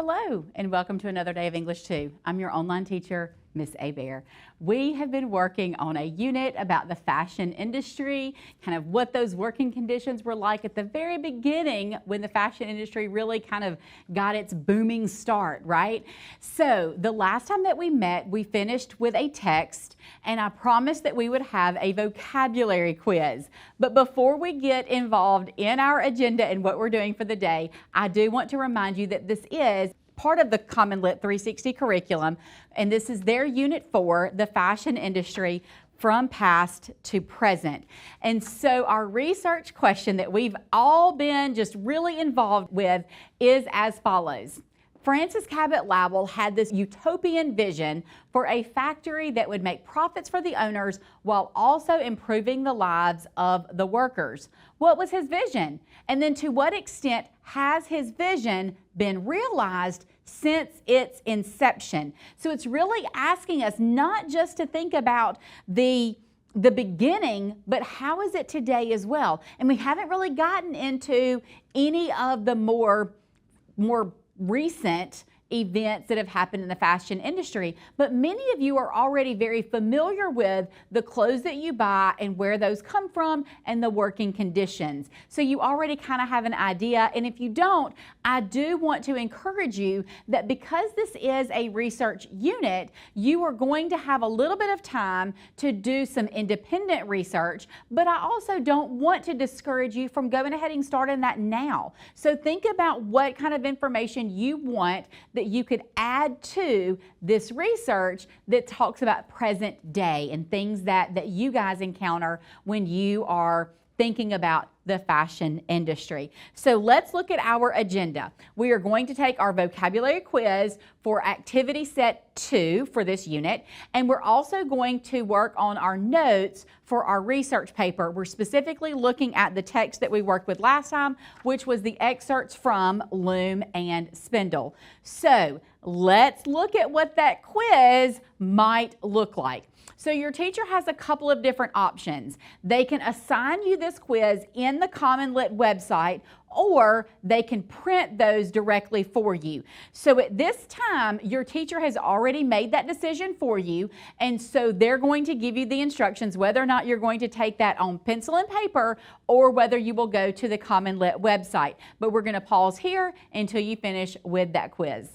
Hello, and welcome to another day of English 2. I'm your online teacher, Miss Bear. We have been working on a unit about the fashion industry, kind of what those working conditions were like at the very beginning when the fashion industry really kind of got its booming start, right? So the last time that we met, we finished with a text, and I promised that we would have a vocabulary quiz. But before we get involved in our agenda and what we're doing for the day, I do want to remind you that this is part of the Common Lit 360 curriculum, and this is their Unit 4, the fashion industry from past to present. And so our research question that we've all been just really involved with is as follows. Francis Cabot Lowell had this utopian vision for a factory that would make profits for the owners while also improving the lives of the workers. What was his vision? And then to what extent has his vision been realized since its inception? So it's really asking us not just to think about the beginning, but how is it today as well? And we haven't really gotten into any of the more recent events that have happened in the fashion industry, but many of you are already very familiar with the clothes that you buy and where those come from and the working conditions. So you already kind of have an idea, and if you don't, I do want to encourage you that because this is a research unit, you are going to have a little bit of time to do some independent research, but I also don't want to discourage you from going ahead and starting that now. So think about what kind of information you want that you could add to this research that talks about present day and things that you guys encounter when you are thinking about the fashion industry. So let's look at our agenda. We are going to take our vocabulary quiz for activity set 2 for this unit, and we're also going to work on our notes for our research paper. We're specifically looking at the text that we worked with last time, which was the excerpts from Loom and Spindle. So let's look at what that quiz might look like. So your teacher has a couple of different options. They can assign you this quiz in the Common Lit website, or they can print those directly for you. So at this time, your teacher has already made that decision for you, and so they're going to give you the instructions whether or not you're going to take that on pencil and paper or whether you will go to the Common Lit website. But we're going to pause here until you finish with that quiz.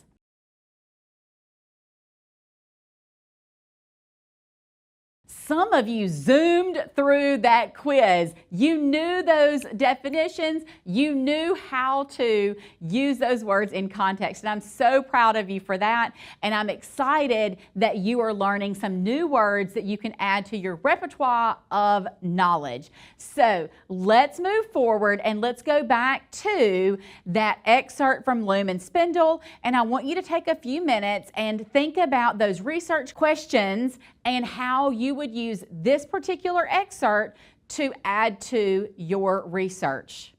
Some of you zoomed through that quiz. You knew those definitions. You knew how to use those words in context. And I'm so proud of you for that. And I'm excited that you are learning some new words that you can add to your repertoire of knowledge. So let's move forward and let's go back to that excerpt from Loom and Spindle. And I want you to take a few minutes and think about those research questions and how you would use this particular excerpt to add to your research.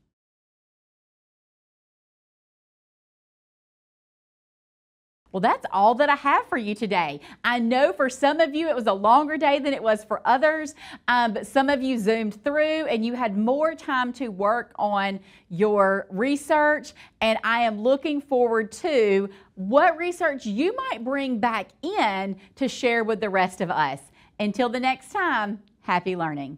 Well, that's all that I have for you today. I know for some of you it was a longer day than it was for others, but some of you zoomed through and you had more time to work on your research, and I am looking forward to what research you might bring back in to share with the rest of us. Until the next time, happy learning.